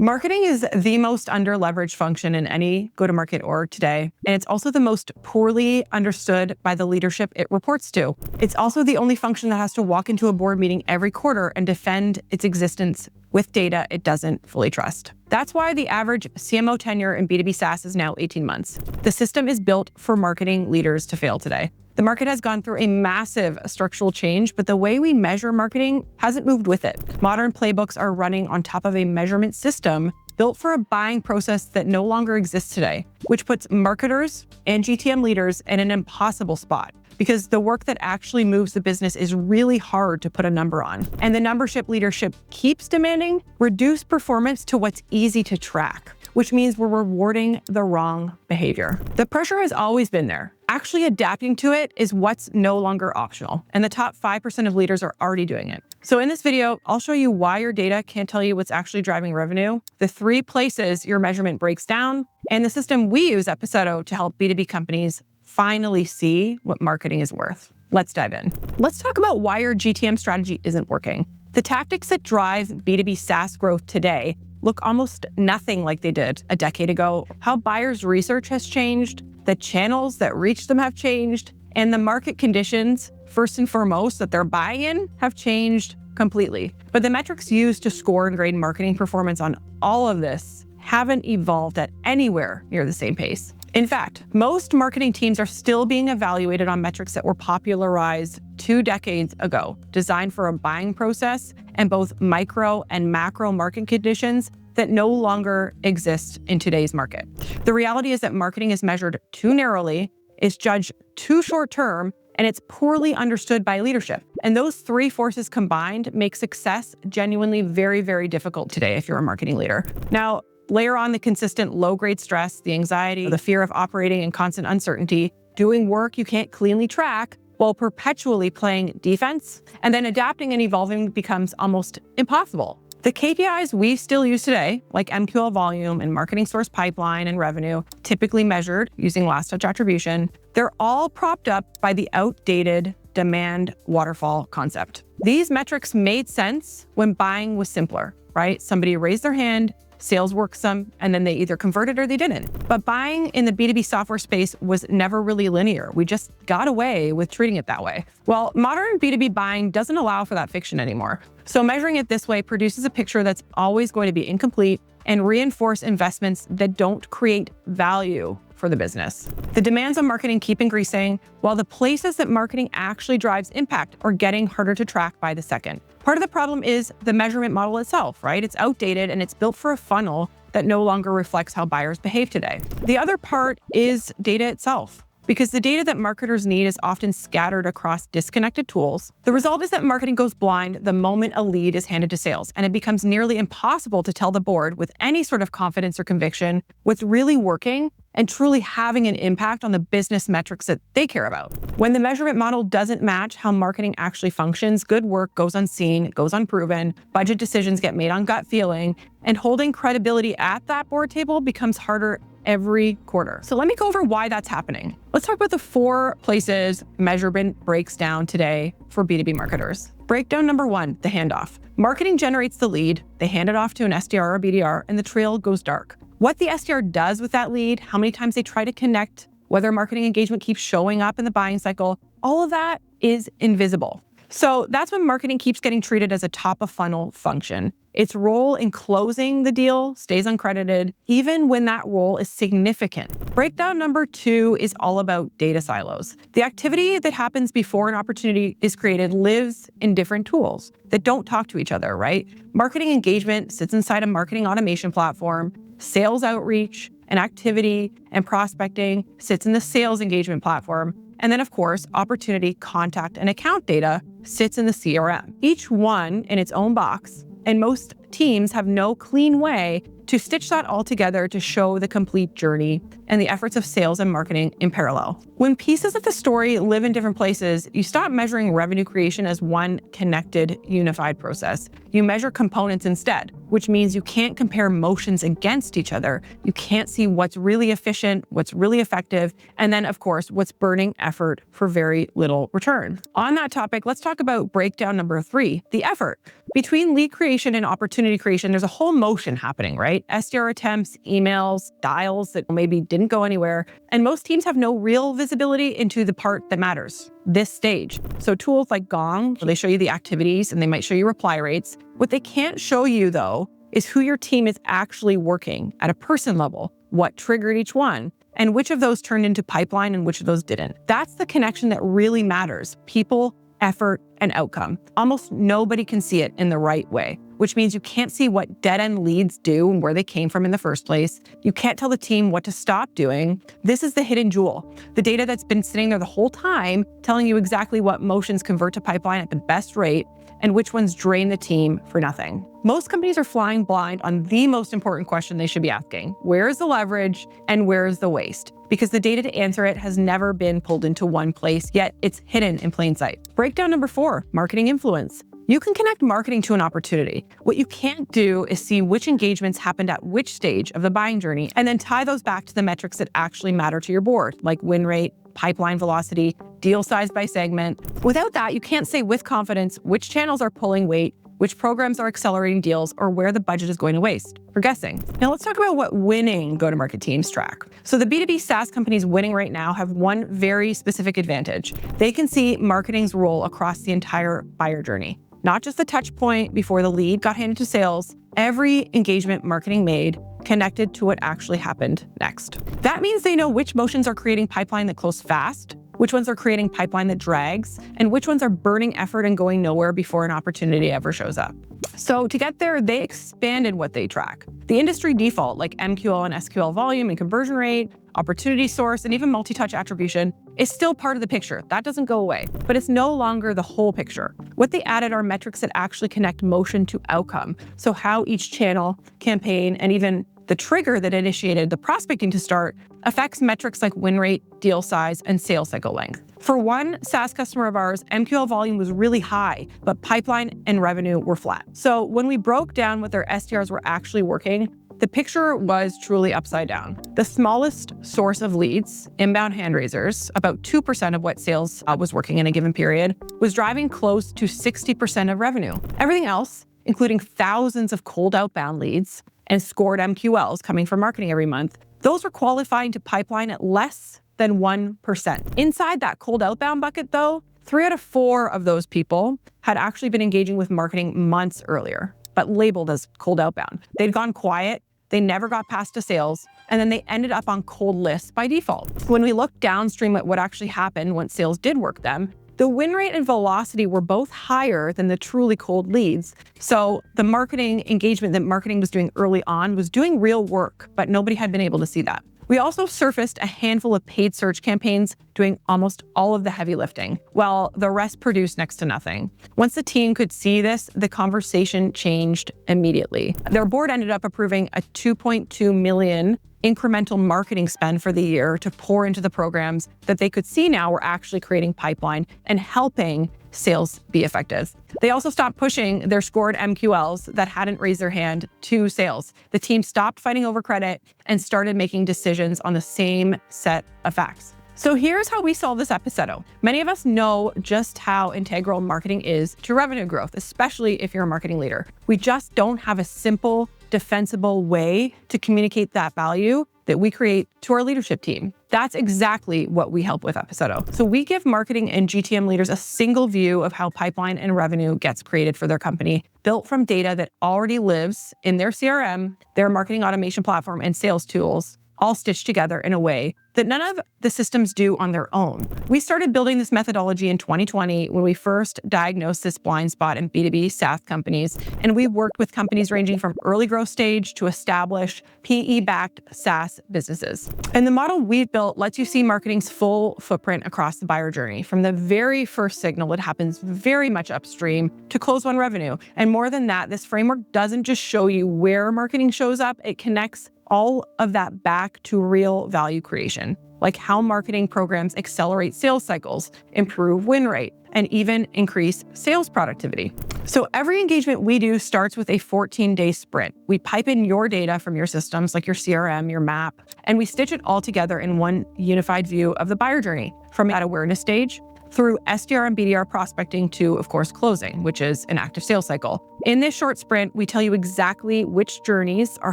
Marketing is the most under-leveraged function in any go-to-market org today, and it's also the most poorly understood by the leadership it reports to. It's also the only function that has to walk into a board meeting every quarter and defend its existence with data it doesn't fully trust. That's why the average CMO tenure in B2B SaaS is now 18 months. The system is built for marketing leaders to fail today. The market has gone through a massive structural change, but the way we measure marketing hasn't moved with it. Modern playbooks are running on top of a measurement system built for a buying process that no longer exists today, which puts marketers and GTM leaders in an impossible spot because the work that actually moves the business is really hard to put a number on. And the numbership leadership keeps demanding reduce performance to what's easy to track, which means we're rewarding the wrong behavior. The pressure has always been there. Actually adapting to it is what's no longer optional, and the top 5% of leaders are already doing it. So in this video, I'll show you why your data can't tell you what's actually driving revenue, the 3 places your measurement breaks down, and the system we use at Passetto to help B2B companies finally see what marketing is worth. Let's dive in. Let's talk about why your GTM strategy isn't working. The tactics that drive B2B SaaS growth today look almost nothing like they did a decade ago. How buyers' research has changed, the channels that reach them have changed, and the market conditions, first and foremost, that they're buying in have changed completely. But the metrics used to score and grade marketing performance on all of this haven't evolved at anywhere near the same pace. In fact, most marketing teams are still being evaluated on metrics that were popularized 2 decades ago, designed for a buying process and both micro and macro market conditions that no longer exist in today's market. The reality is that marketing is measured too narrowly, is judged too short-term, and it's poorly understood by leadership. And those 3 forces combined make success genuinely very, very difficult today if you're a marketing leader. Now, layer on the consistent low-grade stress, the anxiety, the fear of operating in constant uncertainty, doing work you can't cleanly track while perpetually playing defense, and then adapting and evolving becomes almost impossible. The KPIs we still use today, like MQL volume and marketing source pipeline and revenue, typically measured using last touch attribution, they're all propped up by the outdated demand waterfall concept. These metrics made sense when buying was simpler, right? Somebody raised their hand, sales worked some, and then they either converted or they didn't. But buying in the B2B software space was never really linear. We just got away with treating it that way. Well, modern B2B buying doesn't allow for that fiction anymore. So measuring it this way produces a picture that's always going to be incomplete and reinforce investments that don't create value for the business. The demands on marketing keep increasing, while the places that marketing actually drives impact are getting harder to track by the second. Part of the problem is the measurement model itself, right? It's outdated and it's built for a funnel that no longer reflects how buyers behave today. The other part is data itself. Because the data that marketers need is often scattered across disconnected tools. The result is that marketing goes blind the moment a lead is handed to sales, and it becomes nearly impossible to tell the board with any sort of confidence or conviction what's really working and truly having an impact on the business metrics that they care about. When the measurement model doesn't match how marketing actually functions, good work goes unseen, goes unproven, budget decisions get made on gut feeling, and holding credibility at that board table becomes harder every quarter. So let me go over why that's happening. Let's talk about the 4 places measurement breaks down today for B2B marketers. Breakdown number 1, the handoff. Marketing generates the lead, they hand it off to an SDR or BDR, and the trail goes dark. What the SDR does with that lead, how many times they try to connect, whether marketing engagement keeps showing up in the buying cycle, all of that is invisible. So that's when marketing keeps getting treated as a top of funnel function. Its role in closing the deal stays uncredited, even when that role is significant. Breakdown number 2 is all about data silos. The activity that happens before an opportunity is created lives in different tools that don't talk to each other, right? Marketing engagement sits inside a marketing automation platform. Sales outreach and activity and prospecting sits in the sales engagement platform. And then, of course, opportunity, contact, and account data sits in the CRM. Each one in its own box, and most teams have no clean way to stitch that all together to show the complete journey and the efforts of sales and marketing in parallel. When pieces of the story live in different places, you stop measuring revenue creation as one connected, unified process. You measure components instead. which means you can't compare motions against each other. You can't see what's really efficient, what's really effective, and then, of course, what's burning effort for very little return. On that topic, let's talk about breakdown number 3, the effort. Between lead creation and opportunity creation, there's a whole motion happening, right? SDR attempts, emails, dials that maybe didn't go anywhere. And most teams have no real visibility into the part that matters, this stage. So tools like Gong, they show you the activities and they might show you reply rates. What they can't show you though, is who your team is actually working at a person level, what triggered each one, and which of those turned into pipeline and which of those didn't. That's the connection that really matters. People, effort, and outcome. Almost nobody can see it in the right way, which means you can't see what dead-end leads do and where they came from in the first place. You can't tell the team what to stop doing. This is the hidden jewel, the data that's been sitting there the whole time, telling you exactly what motions convert to pipeline at the best rate and which ones drain the team for nothing. Most companies are flying blind on the most important question they should be asking. Where is the leverage and where is the waste? Because the data to answer it has never been pulled into one place, yet it's hidden in plain sight. Breakdown number 4, marketing influence. You can connect marketing to an opportunity. What you can't do is see which engagements happened at which stage of the buying journey and then tie those back to the metrics that actually matter to your board, like win rate, pipeline velocity, deal size by segment. Without that, you can't say with confidence which channels are pulling weight, which programs are accelerating deals, or where the budget is going to waste. We're guessing. Now let's talk about what winning go-to-market teams track. So the B2B SaaS companies winning right now have one very specific advantage. They can see marketing's role across the entire buyer journey, not just the touch point before the lead got handed to sales. Every engagement marketing made connected to what actually happened next. That means they know which motions are creating pipeline that close fast, which ones are creating pipeline that drags, and which ones are burning effort and going nowhere before an opportunity ever shows up. So to get there, they expanded what they track. The industry default, like MQL and SQL volume and conversion rate, opportunity source, and even multi-touch attribution, is still part of the picture. That doesn't go away, but it's no longer the whole picture. What they added are metrics that actually connect motion to outcome. So how each channel, campaign, and even the trigger that initiated the prospecting to start affects metrics like win rate, deal size, and sales cycle length. For one SaaS customer of ours, MQL volume was really high, but pipeline and revenue were flat. So when we broke down what their SDRs were actually working, the picture was truly upside down. The smallest source of leads, inbound hand raisers, about 2% of what sales was working in a given period, was driving close to 60% of revenue. Everything else, including thousands of cold outbound leads and scored MQLs coming from marketing every month, those were qualifying to pipeline at less than 1%. Inside that cold outbound bucket though, 3 out of 4 of those people had actually been engaging with marketing months earlier, but labeled as cold outbound. They'd gone quiet, they never got past to sales, and then they ended up on cold lists by default. When we looked downstream at what actually happened once sales did work them, the win rate and velocity were both higher than the truly cold leads. So the marketing engagement that marketing was doing early on was doing real work, but nobody had been able to see that. We also surfaced a handful of paid search campaigns doing almost all of the heavy lifting, while the rest produced next to nothing. Once the team could see this, the conversation changed immediately. Their board ended up approving a $2.2 million incremental marketing spend for the year to pour into the programs that they could see now were actually creating pipeline and helping sales be effective. They also stopped pushing their scored MQLs that hadn't raised their hand to sales. The team stopped fighting over credit and started making decisions on the same set of facts. So here's how we solve this at Passetto. Many of us know just how integral marketing is to revenue growth, especially if you're a marketing leader. We just don't have a simple, defensible way to communicate that value that we create to our leadership team. That's exactly what we help with at Passetto. So we give marketing and GTM leaders a single view of how pipeline and revenue gets created for their company, built from data that already lives in their CRM, their marketing automation platform, and sales tools, all stitched together in a way that none of the systems do on their own. We started building this methodology in 2020 when we first diagnosed this blind spot in B2B SaaS companies, and we worked with companies ranging from early growth stage to established PE-backed SaaS businesses. And the model we've built lets you see marketing's full footprint across the buyer journey, from the very first signal that happens very much upstream to close-won revenue. And more than that, this framework doesn't just show you where marketing shows up, it connects all of that back to real value creation. like how marketing programs accelerate sales cycles, improve win rate, and even increase sales productivity. So every engagement we do starts with a 14-day sprint. We pipe in your data from your systems, like your CRM, your map, and we stitch it all together in one unified view of the buyer journey, from that awareness stage through SDR and BDR prospecting to, of course, closing, which is an active sales cycle. In this short sprint, we tell you exactly which journeys are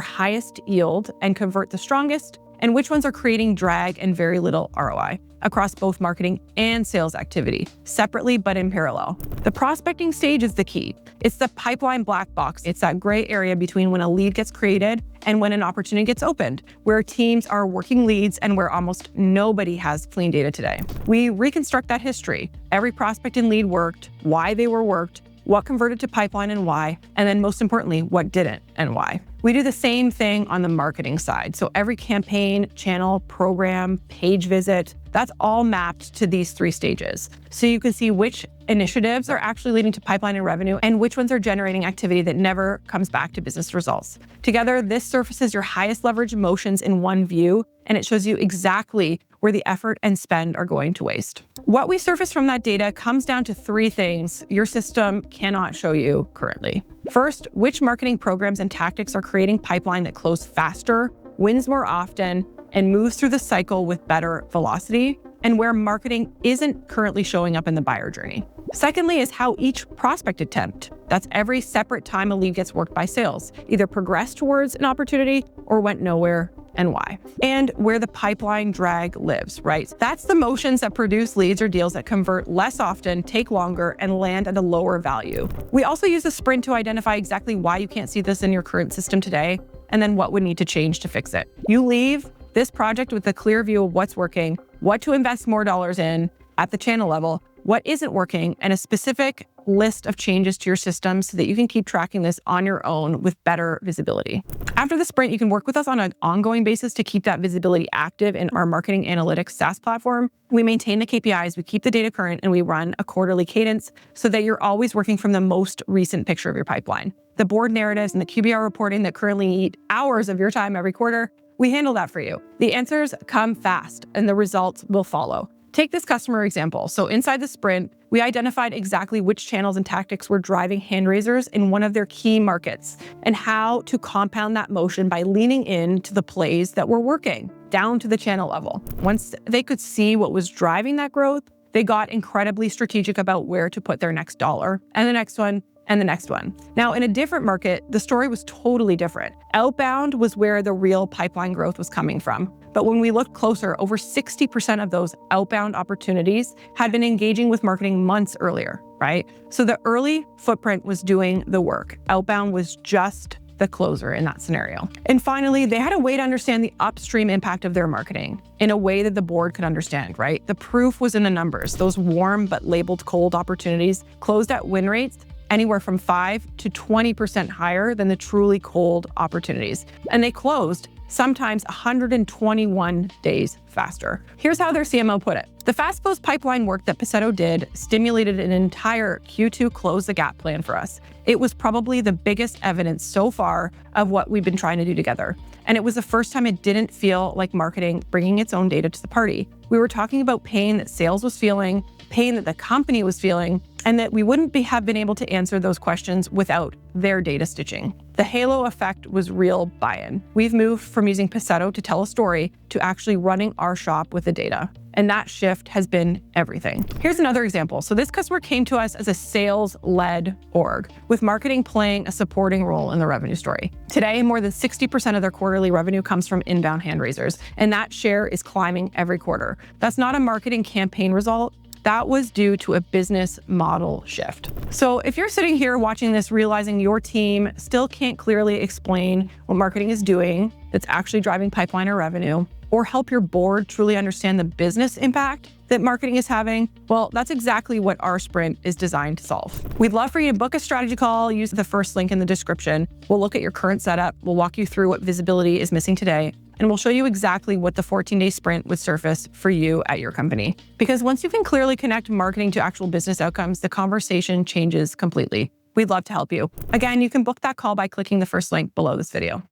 highest yield and convert the strongest, and which ones are creating drag and very little ROI across both marketing and sales activity, separately but in parallel. The prospecting stage is the key. It's the pipeline black box. It's that gray area between when a lead gets created and when an opportunity gets opened, where teams are working leads and where almost nobody has clean data today. We reconstruct that history. Every prospect and lead worked, why they were worked, what converted to pipeline and why, and then most importantly, what didn't and why. We do the same thing on the marketing side. So every campaign, channel, program, page visit, that's all mapped to these 3 stages. So you can see which initiatives are actually leading to pipeline and revenue and which ones are generating activity that never comes back to business results. Together, this surfaces your highest leverage motions in one view, and it shows you exactly where the effort and spend are going to waste. What we surface from that data comes down to 3 things your system cannot show you currently. First, which marketing programs and tactics are creating pipeline that close faster, wins more often, and moves through the cycle with better velocity, and where marketing isn't currently showing up in the buyer journey. Secondly is how each prospect attempt, that's every separate time a lead gets worked by sales, either progressed towards an opportunity or went nowhere, and why. And where the pipeline drag lives, right? That's the motions that produce leads or deals that convert less often, take longer, and land at a lower value. We also use the sprint to identify exactly why you can't see this in your current system today, and then what would need to change to fix it. You leave this project with a clear view of what's working, what to invest more dollars in at the channel level, what isn't working, and a specific list of changes to your system so that you can keep tracking this on your own with better visibility. After the sprint, you can work with us on an ongoing basis to keep that visibility active in our marketing analytics SaaS platform. We maintain the KPIs, we keep the data current, and we run a quarterly cadence so that you're always working from the most recent picture of your pipeline. The board narratives and the QBR reporting that currently eat hours of your time every quarter, we handle that for you. The answers come fast and the results will follow. Take this customer example. So inside the sprint, we identified exactly which channels and tactics were driving hand raisers in one of their key markets and how to compound that motion by leaning into the plays that were working down to the channel level. Once they could see what was driving that growth, they got incredibly strategic about where to put their next dollar and the next one and the next one. Now, in a different market, the story was totally different. Outbound was where the real pipeline growth was coming from. But when we looked closer, over 60% of those outbound opportunities had been engaging with marketing months earlier, right? So the early footprint was doing the work. Outbound was just the closer in that scenario. And finally, they had a way to understand the upstream impact of their marketing in a way that the board could understand, right? The proof was in the numbers. Those warm but labeled cold opportunities closed at win rates anywhere from 5 to 20% higher than the truly cold opportunities. And they closed sometimes 121 days faster. Here's how their CMO put it. The fast close pipeline work that Passetto did stimulated an entire Q2 close the gap plan for us. It was probably the biggest evidence so far of what we've been trying to do together. And it was the first time it didn't feel like marketing bringing its own data to the party. We were talking about pain that sales was feeling, pain that the company was feeling, and that we wouldn't have been able to answer those questions without their data stitching. The halo effect was real buy-in. We've moved from using Passetto to tell a story to actually running our shop with the data. And that shift has been everything. Here's another example. So this customer came to us as a sales-led org, with marketing playing a supporting role in the revenue story. Today, more than 60% of their quarterly revenue comes from inbound hand raisers, and that share is climbing every quarter. That's not a marketing campaign result. That was due to a business model shift. So if you're sitting here watching this, realizing your team still can't clearly explain what marketing is doing that's actually driving pipeline or revenue, or help your board truly understand the business impact that marketing is having, well, that's exactly what our sprint is designed to solve. We'd love for you to book a strategy call, use the first link in the description. We'll look at your current setup, we'll walk you through what visibility is missing today, and we'll show you exactly what the 14-day sprint would surface for you at your company. Because once you can clearly connect marketing to actual business outcomes, the conversation changes completely. We'd love to help you. Again, you can book that call by clicking the first link below this video.